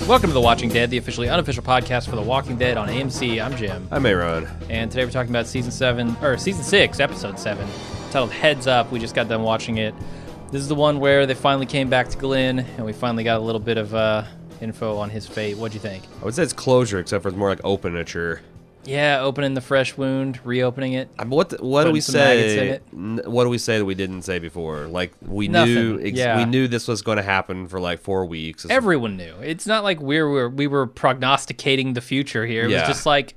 Welcome to The Watching Dead, the officially unofficial podcast for The Walking Dead on AMC. I'm Jim. I'm Aaron. And today we're talking about Season 6, Episode 7, titled Heads Up. We just got done watching it. This is the one where they finally came back to Glenn, and we finally got a little bit of info on his fate. What'd you think? I would say it's closure, except for it's more like openature. Yeah, opening the fresh wound, reopening it. What do we say? What do we say that we didn't say before? Like we knew this was going to happen for like 4 weeks. Everyone knew. It's not like we were prognosticating the future here. It was just like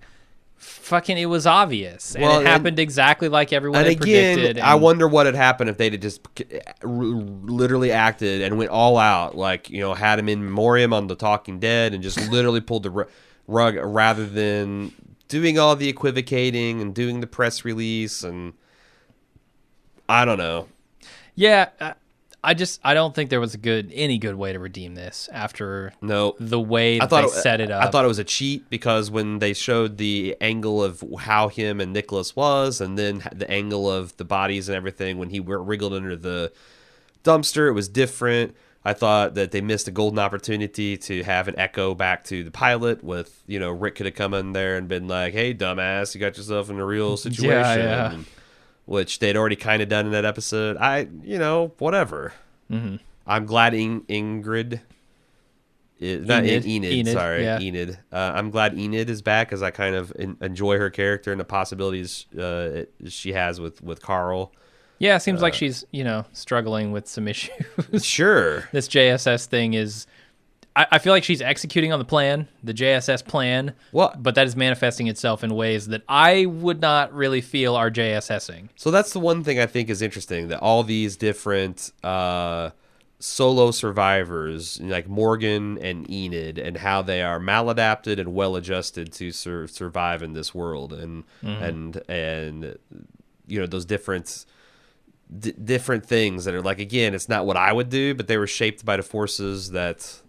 fucking. It was obvious, and it happened exactly like everyone had predicted. I wonder what had happened if they'd have just literally acted and went all out, like had him in memoriam on the Talking Dead, and just literally pulled the rug rather than doing all the equivocating and doing the press release, and I don't know. Yeah, I don't think there was any good way to redeem this after the way that they set it up. I thought it was a cheat because when they showed the angle of how him and Nicholas was, and then the angle of the bodies and everything when he wriggled under the dumpster, it was different. I thought that they missed a golden opportunity to have an echo back to the pilot with, Rick could have come in there and been like, hey, dumbass, you got yourself in a real situation. Yeah. Which they'd already kind of done in that episode. Whatever. Mm-hmm. I'm glad Enid. Sorry, yeah. Enid. I'm glad Enid is back because I kind of enjoy her character and the possibilities she has with Carl. Yeah, it seems like she's, struggling with some issues. Sure. This JSS thing is... I feel like she's executing on the plan, the JSS plan, but that is manifesting itself in ways that I would not really feel are JSSing. So that's the one thing I think is interesting, that all these different solo survivors, like Morgan and Enid, and how they are maladapted and well-adjusted to survive in this world. And those different things that are like, again, it's not what I would do, but they were shaped by the forces that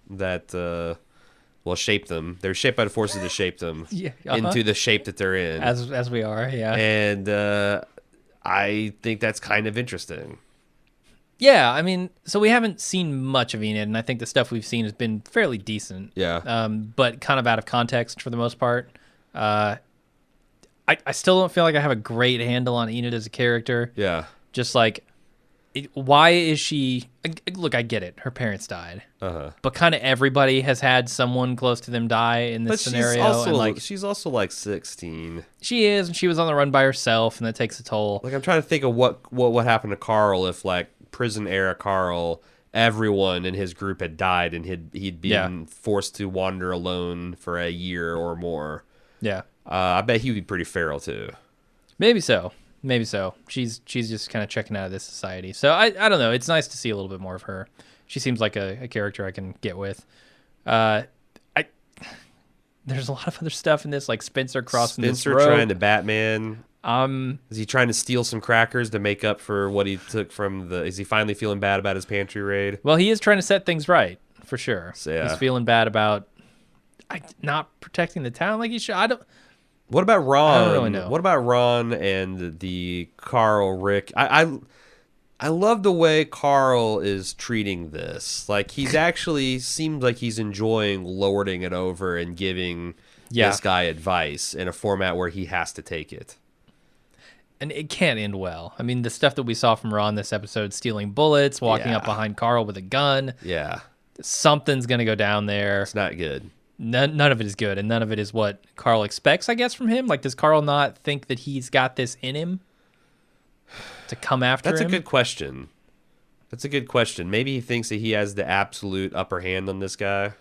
shaped them. They're shaped by the forces that shaped them into the shape that they're in. As we are, yeah. And I think that's kind of interesting. Yeah, I mean, so we haven't seen much of Enid, and I think the stuff we've seen has been fairly decent. Yeah. But kind of out of context for the most part. I still don't feel like I have a great handle on Enid as a character. Yeah. Just like, why is she... Look, I get it. Her parents died. Uh-huh. But kind of everybody has had someone close to them die in this scenario. She's also like 16. She is, and she was on the run by herself, and that takes a toll. Like, I'm trying to think of what would happen to Carl if, like, prison-era Carl, everyone in his group had died, and he'd been forced to wander alone for a year or more. Yeah. I bet he would be pretty feral, too. Maybe so. She's just kind of checking out of this society. So I don't know. It's nice to see a little bit more of her. She seems like a character I can get with. There's a lot of other stuff in this, like Spencer crossing this road. Spencer trying to Batman. Is he trying to steal some crackers to make up for what he took from the... Is he finally feeling bad about his pantry raid? Well, he is trying to set things right, for sure. So, yeah. He's feeling bad about not protecting the town like he should. What about Ron? I don't really know. What about Ron and the Carl, Rick? I love the way Carl is treating this. Like, he's actually seems like he's enjoying lording it over and giving this guy advice in a format where he has to take it. And it can't end well. I mean, the stuff that we saw from Ron this episode, stealing bullets, walking up behind Carl with a gun. Yeah. Something's going to go down there. It's not good. None of it is good, and none of it is what Carl expects, I guess, from him. Like, does Carl not think that he's got this in him to come after him? That's a good question. Maybe he thinks that he has the absolute upper hand on this guy.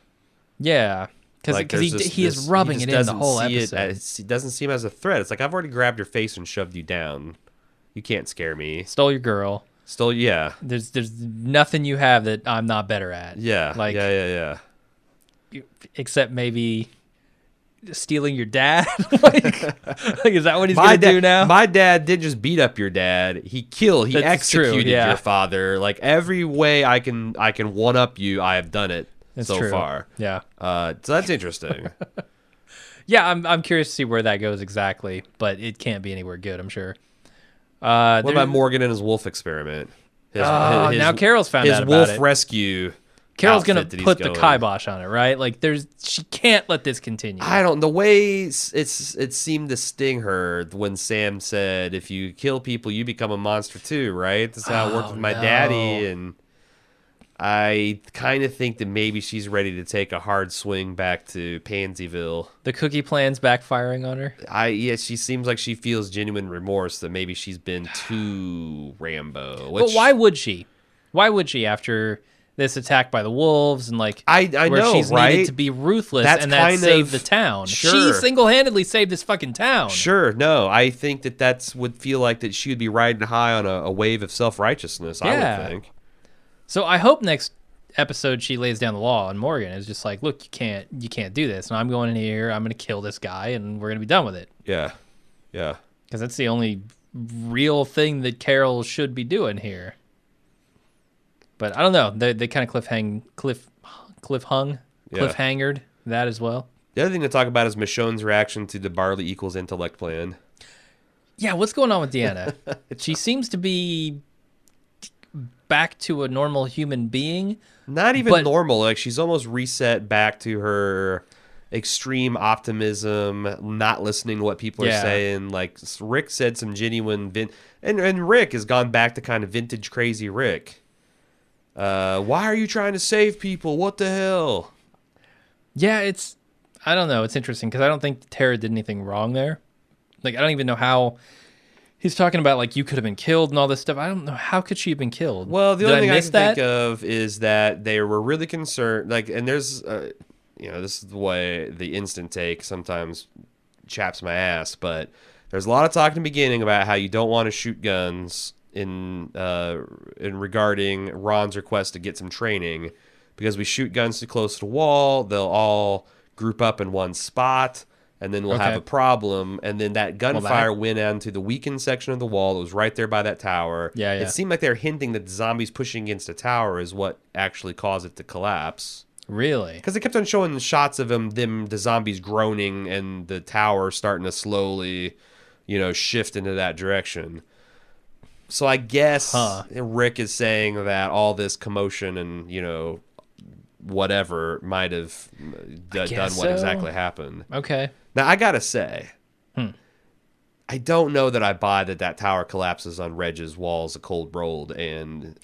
Yeah, because he is rubbing it in the whole episode. It doesn't seem as a threat. It's like, I've already grabbed your face and shoved you down. You can't scare me. Stole your girl. Yeah. There's nothing you have that I'm not better at. Yeah, like, yeah. Except maybe stealing your dad. like, is that what he's going to do now? My dad didn't just beat up your dad. He executed your father. Like, every way I can one up you, I have done it so far. Yeah. So that's interesting. Yeah, I'm curious to see where that goes exactly, but it can't be anywhere good, I'm sure. What about Morgan and his wolf experiment? Now Carol's found his out wolf about it. rescue. Carol's gonna outfit that he's put the going. kibosh on it, right? Like, she can't let this continue. I don't. The way it seemed to sting her when Sam said, "If you kill people, you become a monster too." Right? That's how it worked with my daddy, and I kind of think that maybe she's ready to take a hard swing back to Pansyville. The cookie plan's backfiring on her. Yeah, she seems like she feels genuine remorse that maybe she's been too Rambo. But why would she? Why would she after this attack by the wolves and like I where know, she's right? needed to be ruthless That's and that kind saved of- the town? Sure. She single-handedly saved this fucking town. Sure, no, I think that would feel like that she would be riding high on a wave of self-righteousness. I Yeah. would think. So I hope next episode she lays down the law and Morgan is just like, look, you can't do this. And I'm going in here, I'm going to kill this guy and we're going to be done with it. Yeah, yeah. Because that's the only real thing that Carol should be doing here. But I don't know. They kind of cliffhangered that as well. The other thing to talk about is Michonne's reaction to the Barley equals intellect plan. Yeah, what's going on with Deanna? She seems to be back to a normal human being. Not even But- normal. Like she's almost reset back to her extreme optimism, not listening to what people are Yeah. saying. Like Rick said some genuine and Rick has gone back to kind of vintage crazy Rick. Why are you trying to save people? What the hell? Yeah, I don't know. It's interesting because I don't think Tara did anything wrong there. Like, I don't even know how he's talking about, like, you could have been killed and all this stuff. I don't know. How could she have been killed? Well, the Did only thing I miss can think of is that they were really concerned. Like, and there's, this is the way the instant take sometimes chaps my ass, but there's a lot of talk in the beginning about how you don't want to shoot guns in regarding Ron's request to get some training because we shoot guns too close to the wall, they'll all group up in one spot. And then we'll have Okay. a problem. And then that gunfire went onto the weakened section of the wall that was right there by that tower. Yeah. It seemed like they were hinting that the zombies pushing against the tower is what actually caused it to collapse. Really? Because they kept on showing shots of the zombies groaning and the tower starting to slowly, shift into that direction. So I guess Rick is saying that all this commotion and, whatever might have done what so. exactly happened. Okay. Now, I gotta say, I don't know that I buy that tower collapses on Reg's walls of cold rolled and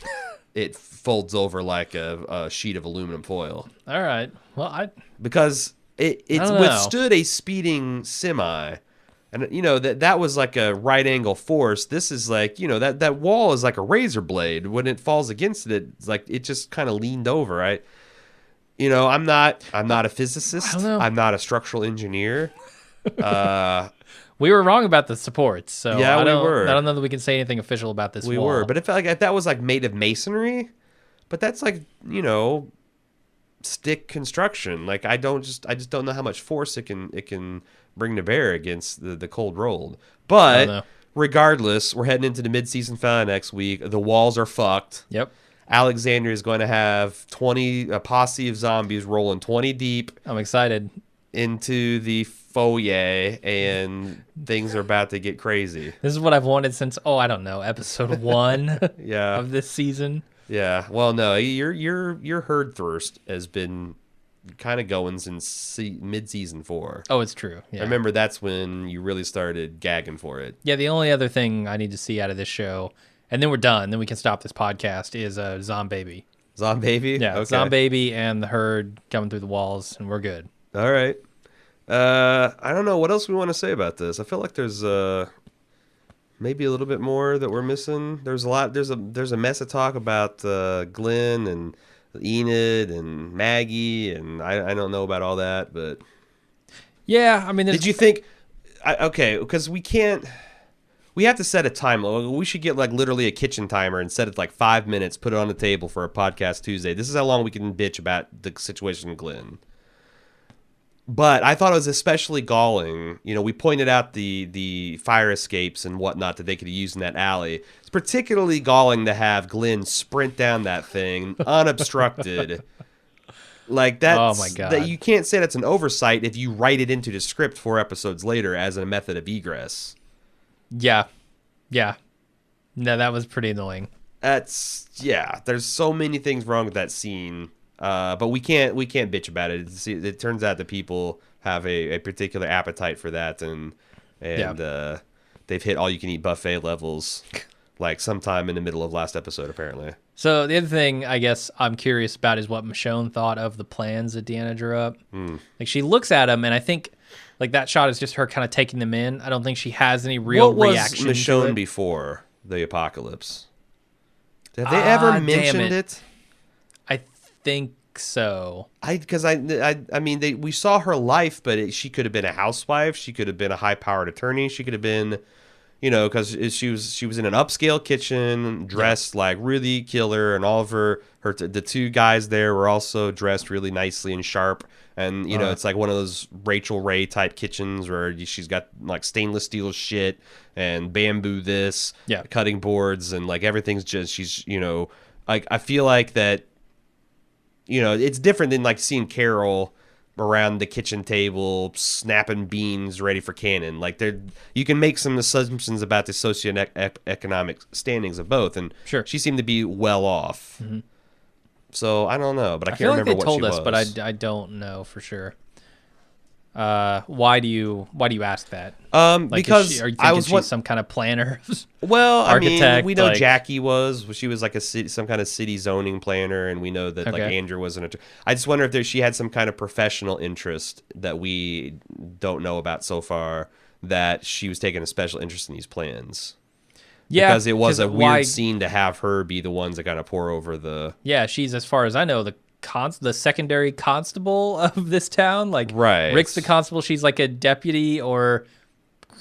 it folds over like a sheet of aluminum foil. All right. Well, Because it don't know. withstood a speeding semi. And, that was like a right angle force. This is like, that wall is like a razor blade. When it falls against it, it's like it just kind of leaned over, right? I'm not a physicist. I don't know. I'm not a structural engineer. we were wrong about the supports, so Yeah, I we don't, were. I don't know that we can say anything official about this We wall. were, but it felt like that was like made of masonry. But that's like, stick construction. Like I just don't know how much force it can bring to bear against the cold rolled. I don't know. But regardless, we're heading into the mid-season finale next week. The walls are fucked. Yep. Alexander is going to have a posse of zombies rolling 20 deep I'm excited. into the foyer, and things are about to get crazy. This is what I've wanted since, I don't know, episode 1 Yeah. of this season. Yeah. Well, no, your herd thirst has been kind of going since mid-season 4. Oh, it's true. Yeah. I remember that's when you really started gagging for it. Yeah, the only other thing I need to see out of this show, and then we're done, then we can stop this podcast, is Zombaby. Zombaby? Yeah, Okay. Zombaby and the herd coming through the walls, and we're good. All right. I don't know what else we want to say about this. I feel like there's maybe a little bit more that we're missing. There's a lot. There's a mess of talk about Glenn and Enid and Maggie, and I don't know about all that. But Yeah, I mean, did you think? Okay, because we can't. We have to set a time. We should get like literally a kitchen timer and set it like 5 minutes. Put it on the table for a podcast Tuesday. This is how long we can bitch about the situation in Glenn. But I thought it was especially galling. We pointed out the fire escapes and whatnot that they could have used in that alley. It's particularly galling to have Glenn sprint down that thing unobstructed, Like that's Oh my God. that you can't say that's an oversight if you write it into the script 4 episodes later as a method of egress. Yeah. Yeah. No, that was pretty annoying. There's so many things wrong with that scene. But we can't bitch about it. It turns out that people have a particular appetite for that, and they've hit all you can eat buffet levels like sometime in the middle of last episode apparently. So the other thing I guess I'm curious about is what Michonne thought of the plans that Deanna drew up. Like she looks at them, and I think like that shot is just her kind of taking them in. I don't think she has any real reaction. What was to Michonne it. before the apocalypse? Have they ever mentioned it? I think so. I mean, we saw her life, but she could have been a housewife. She could have been a high-powered attorney. She could have been, because she was in an upscale kitchen, dressed like really killer, and all of the two guys there were also dressed really nicely and sharp. And it's like one of those Rachel Ray type kitchens where she's got like stainless steel shit and bamboo cutting boards, and like everything's just she's like I feel like that. It's different than like seeing Carol around the kitchen table snapping beans ready for cannon. Like you can make some assumptions about the socioeconomic standings of both, and sure, she seemed to be well off. Mm-hmm. So I don't know, but I can't remember what she was. But I don't know for sure. Why do you ask that? Because are you thinking she's some kind of planner? Well, architect, I mean, we know Jackie she was like some kind of city zoning planner, and we know that like Andrew wasn't. I just wonder if she had some kind of professional interest that we don't know about so far, that she was taking a special interest in these plans. Yeah, because it was a weird scene to have her be the ones that kind of pour over the. Yeah, she's, as far as I know, the secondary constable of this town. Like, right. Rick's the constable. She's like a deputy or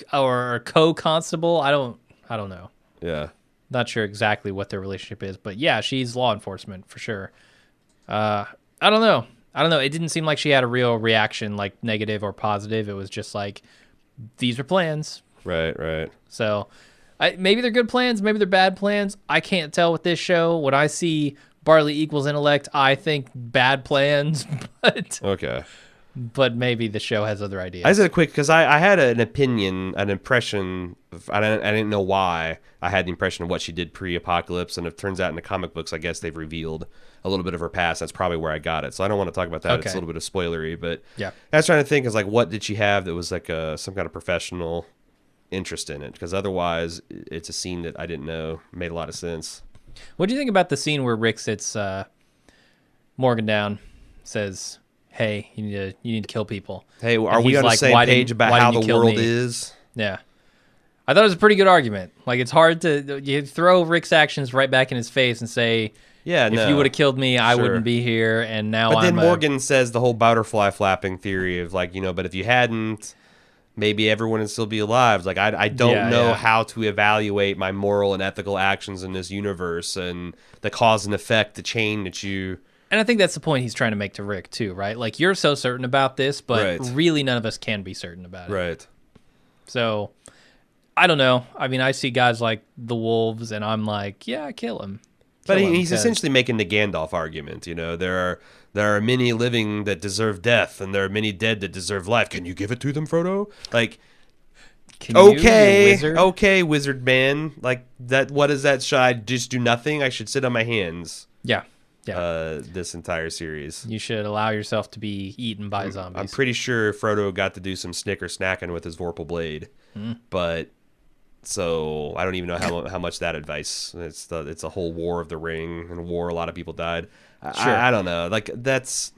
co-constable. I don't know. Yeah. Not sure exactly what their relationship is, but yeah, she's law enforcement for sure. I don't know. It didn't seem like she had a real reaction, like negative or positive. It was just like, these are plans. Right. So maybe they're good plans, maybe they're bad plans. I can't tell with this show. When I see Barley equals intellect, I think bad plans, but maybe the show has other ideas. I said it quick because I had an opinion, an impression. I didn't know why I had the impression of what she did pre-apocalypse, and it turns out in the comic books, I guess they've revealed a little bit of her past. That's probably where I got it. So I don't want to talk about that. Okay. It's a little bit of spoilery, but yeah, I was trying to think, is like, what did she have that was like some kind of professional interest in it? Because otherwise, it's a scene that I didn't know made a lot of sense. What do you think about the scene where Rick sits Morgan down, says, "Hey, you need to kill people"? Hey, are we on the same page about how the world is? Yeah, I thought it was a pretty good argument. Like, it's hard to throw Rick's actions right back in his face and say, "Yeah, if you would have killed me, I wouldn't be here." And now, but then Morgan says the whole butterfly flapping theory of like, but if you hadn't, maybe everyone would still be alive. Like, I don't know how to evaluate my moral and ethical actions in this universe and the cause and effect, the chain that you... And I think that's the point he's trying to make to Rick, too, right? Like, you're so certain about this, but really none of us can be certain about it. Right. So, I don't know. I mean, I see guys like the Wolves, and I'm like, yeah, kill him. But he's essentially making the Gandalf argument, There are many living that deserve death, and there are many dead that deserve life. Can you give it to them, Frodo? Like, okay, wizard man. Like that. What is that? Should I just do nothing? I should sit on my hands. Yeah. This entire series, you should allow yourself to be eaten by zombies. I'm pretty sure Frodo got to do some snicker snacking with his Vorpal blade, but. So I don't even know how much that advice. It's a whole War of the Ring, and war a lot of people died. Sure. I don't know. Like that's.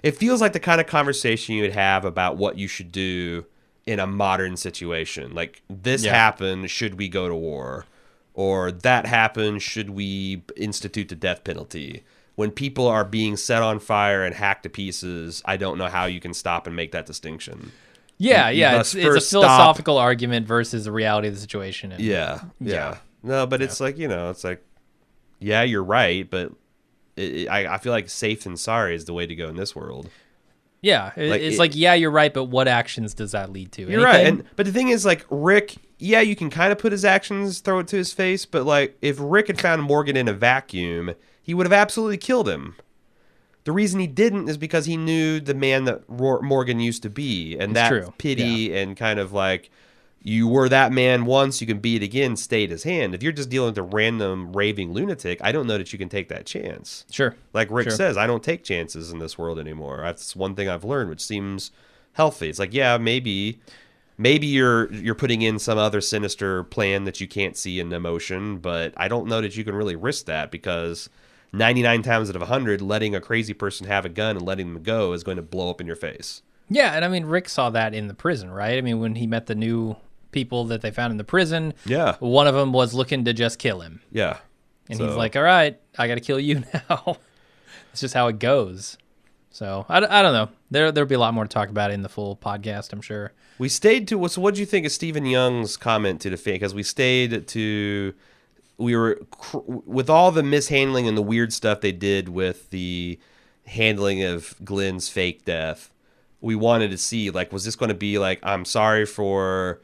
It feels like the kind of conversation you would have about what you should do in a modern situation. Like this happened, should we go to war? Or that happened, should we institute the death penalty? When people are being set on fire and hacked to pieces, I don't know how you can stop and make that distinction. Yeah, it's a philosophical argument versus the reality of the situation. Yeah. No, but it's like, it's like, yeah, you're right, but I feel like safe and sorry is the way to go in this world. Yeah, it's like, yeah, you're right, but what actions does that lead to? You're right, but the thing is, like, Rick, yeah, you can kind of put his actions, throw it to his face, but, like, if Rick had found Morgan in a vacuum, he would have absolutely killed him. The reason he didn't is because he knew the man that Morgan used to be, and It's that true. pity and kind of like, you were that man once, you can be it again, stayed his hand. If you're just dealing with a random raving lunatic, I don't know that you can take that chance. Sure. Like Rick Sure. says, I don't take chances in this world anymore. That's one thing I've learned, which seems healthy. It's like, yeah, maybe you're putting in some other sinister plan that you can't see in emotion, but I don't know that you can really risk that, because 99 times out of 100, letting a crazy person have a gun and letting them go is going to blow up in your face. Yeah, and I mean, Rick saw that in the prison, right? I mean, when he met the new people that they found in the prison, Yeah. one of them was looking to just kill him. Yeah. And So- he's like, all right, I got to kill you now. It's just how it goes. So I don't know. There'll be a lot more to talk about in the full podcast, I'm sure. We stayed to, so what do you think of Stephen Young's comment to the fan? Because we were, with all the mishandling and the weird stuff they did with the handling of Glenn's fake death, we wanted to see, like, was this going to be like, I'm sorry for,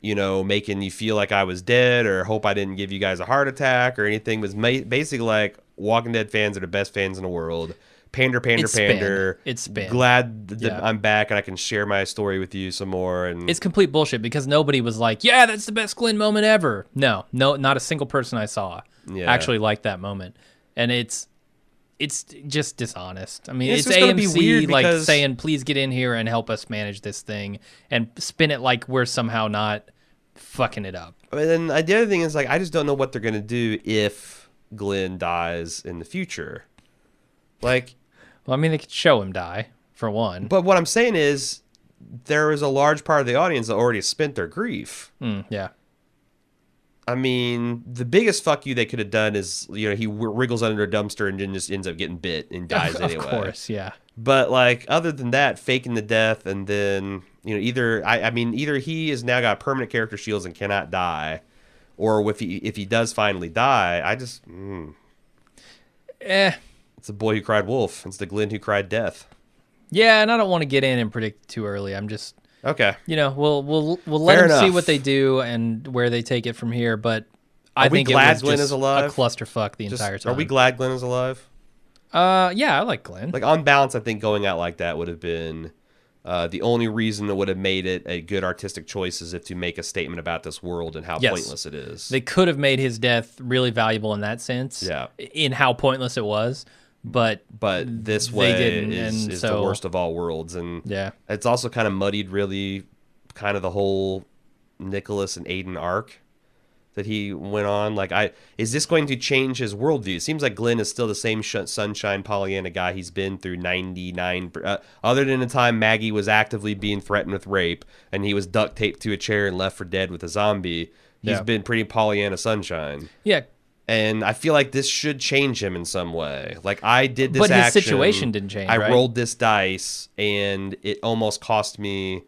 making you feel like I was dead, or hope I didn't give you guys a heart attack or anything? It was basically like, Walking Dead fans are the best fans in the world. Pander. It's spin. Glad that Yeah. I'm back and I can share my story with you some more. And It's complete bullshit, because nobody was like, yeah, that's the best Glenn moment ever. No, not a single person I saw actually liked that moment. And it's just dishonest. I mean, It's it's just gonna be AMC weird like because- saying, please get in here and help us manage this thing, and spin it like we're somehow not fucking it up. And then the other thing is, like, I just don't know what they're going to do if Glenn dies in the future. Like, Well, I mean, they could show him die, for one. but what I'm saying is, there is a large part of the audience that already spent their grief. Yeah. I mean, the biggest fuck you they could have done is, he wriggles under a dumpster and then just ends up getting bit and dies anyway. Of course, yeah. But, like, other than that, faking the death, and then, either he has now got permanent character shields and cannot die, or if he does finally die, I just, it's the boy who cried wolf. It's the Glenn who cried death. Yeah, and I don't want to get in and predict too early. I'm just, Okay. we'll let Fair them see enough. what they do and where they take it from here. But I Are we think glad it was Glenn just is alive? a clusterfuck the Just, entire time. are we glad Glenn is alive? Yeah, I like Glenn. Like, on balance, I think going out like that would have been the only reason that would have made it a good artistic choice, is if to make a statement about this world and how Yes. pointless it is. They could have made his death really valuable in that sense. Yeah. In how pointless it was, but this they way didn't, is and the so- worst of all worlds. And yeah. it's also kind of muddied, really, kind of the whole Nicholas and Aiden arc that he went on. Like, is this going to change his worldview? It seems like Glenn is still the same sunshine Pollyanna guy he's been through 99. Other than the time Maggie was actively being threatened with rape and he was duct taped to a chair and left for dead with a zombie, he's Yeah. been pretty Pollyanna sunshine. Yeah. And I feel like this should change him in some way. Like, I did this But his action, situation didn't change, I right? rolled this dice, and it almost cost me,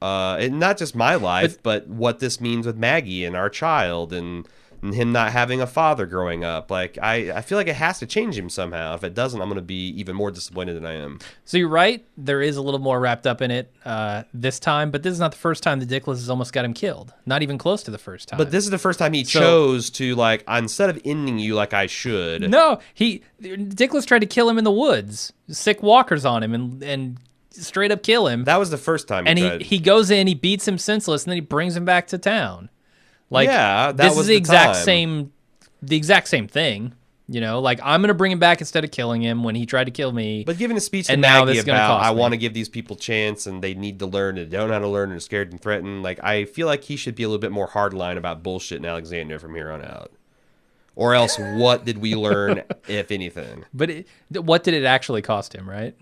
and not just my life, but what this means with Maggie and our child, and him not having a father growing up. Like, I feel like it has to change him somehow. If it doesn't, I'm going to be even more disappointed than I am. So you're right. There is a little more wrapped up in it this time, but this is not the first time that Dickless has almost got him killed. Not even close to the first time. But this is the first time he So- chose to, like, instead of ending you like I should. No, Dickless tried to kill him in the woods. Sick walkers on him and straight up kill him. That was the first time And tried. he goes in, he beats him senseless, and then he brings him back to town. Like, Yeah, that this was is the the exact time. same thing. Like, I'm gonna bring him back instead of killing him when he tried to kill me. But giving a speech to And now Maggie this is gonna about, cost I me. want to give these people chance and they need to learn and they don't know how to learn and are scared and threatened. Like, I feel like he should be a little bit more hardline about bullshit in Alexandria from here on out. Or else, what did we learn, if anything? But what did it actually cost him? Right?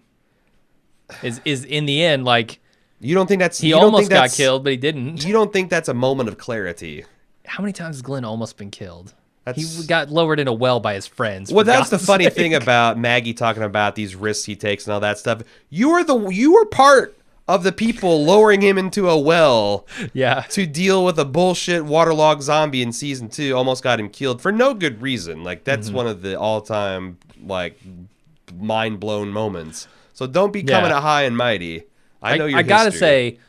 Is in the end, like, You don't think that's he you don't almost think got that's- killed, but he didn't. You don't think that's a moment of clarity? How many times has Glenn almost been killed? That's- He got lowered in a well by his friends. Well, for that's the God's funny sake. thing about Maggie talking about these risks he takes and all that stuff. You were part of the people lowering him into a well Yeah. to deal with a bullshit waterlogged zombie in season 2. Almost got him killed for no good reason. Like, that's Mm-hmm. one of the all-time, like, mind-blown moments. So don't be coming Yeah. at high and mighty. I know your I gotta history. say,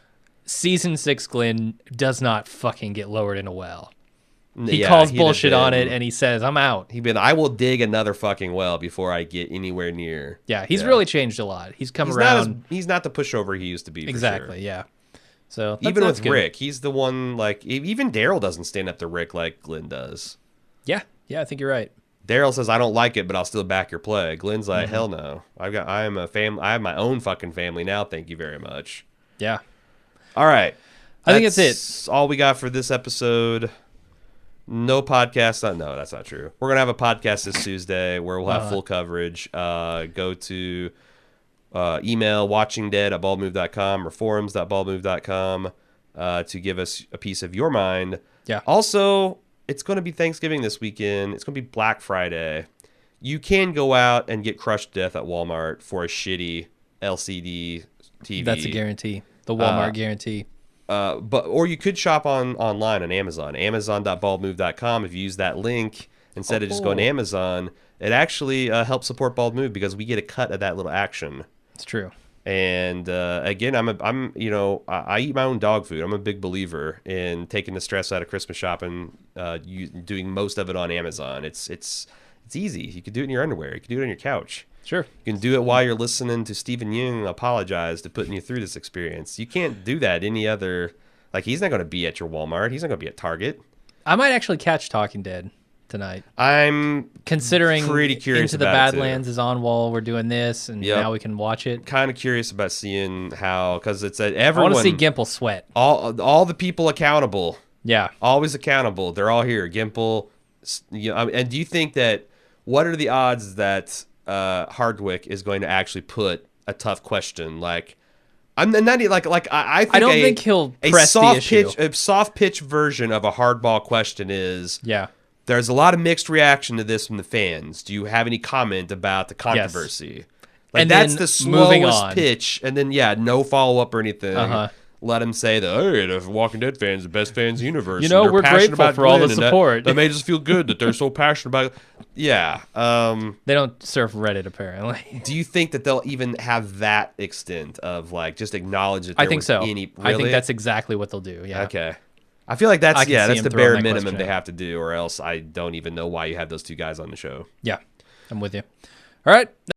season 6 Glenn does not fucking get lowered in a well. He Yeah, calls he'd have bullshit on it, been- and he says, "I'm out." He'd been, I will dig another fucking well before I get anywhere near. Yeah, he's really changed a lot. He's come He's around. he's not the pushover he used to be. For Exactly. Sure. Yeah. So Even that's with good. Rick, he's the one. Like even Daryl doesn't stand up to Rick like Glenn does. Yeah. I think you're right. Daryl says, "I don't like it, but I'll still back your play." Glenn's like, Mm-hmm. "Hell no! I am a family. I have my own fucking family now. Thank you very much." Yeah. All right, I think that's it. All we got for this episode. No podcast. No, that's not true. We're gonna have a podcast this Tuesday where we'll have full coverage. Go to email watchingdead@baldmove.com or forums.baldmove.com to give us a piece of your mind. Yeah. Also, it's going to be Thanksgiving this weekend. It's going to be Black Friday. You can go out and get crushed to death at Walmart for a shitty LCD TV. That's a guarantee. The Walmart guarantee. Or you could shop online on Amazon. Amazon.baldmove.com. If you use that link instead of just going to Amazon, it actually helps support Bald Move because we get a cut of that little action. It's true. And again, I eat my own dog food. I'm a big believer in taking the stress out of Christmas shopping. Doing most of it on Amazon. It's easy. You can do it in your underwear. You can do it on your couch. Sure. You can do it while you're listening to Stephen Young apologize to putting you through this experience. You can't do that any other. Like he's not going to be at your Walmart. He's not going to be at Target. I might actually catch Talking Dead tonight. I'm Considering pretty curious Into the about it, too. Badlands is on while we're doing this, and Yep. now we can watch it. kind of curious about seeing how, because it's at I everyone. want to see Gimple sweat. all the people accountable. Yeah. Always accountable. They're all here. Gimple. And do you think that? What are the odds that Hardwick is going to actually put a tough question like? I'm not like I think I don't think he'll press the issue. a soft pitch version of a hardball question is. Yeah. There's a lot of mixed reaction to this from the fans. Do you have any comment about the controversy? Like And that's then the moving slowest on. pitch, and then no follow up or anything. Uh-huh. Let him say that the Walking Dead fans, the best fans in the universe. You know, and they're we're passionate grateful about for all the Glenn, and that- support. That made us feel good that they're so passionate about. Yeah. They don't surf Reddit apparently. Do you think that they'll even have that extent of like just acknowledge that? I There think was so. Any, I think really? that's exactly what they'll do. Yeah. Okay. I feel like I that's can see that's him the throwing bare that minimum question they out. have to do, or else I don't even know why you have those two guys on the show. Yeah. I'm with you. All right.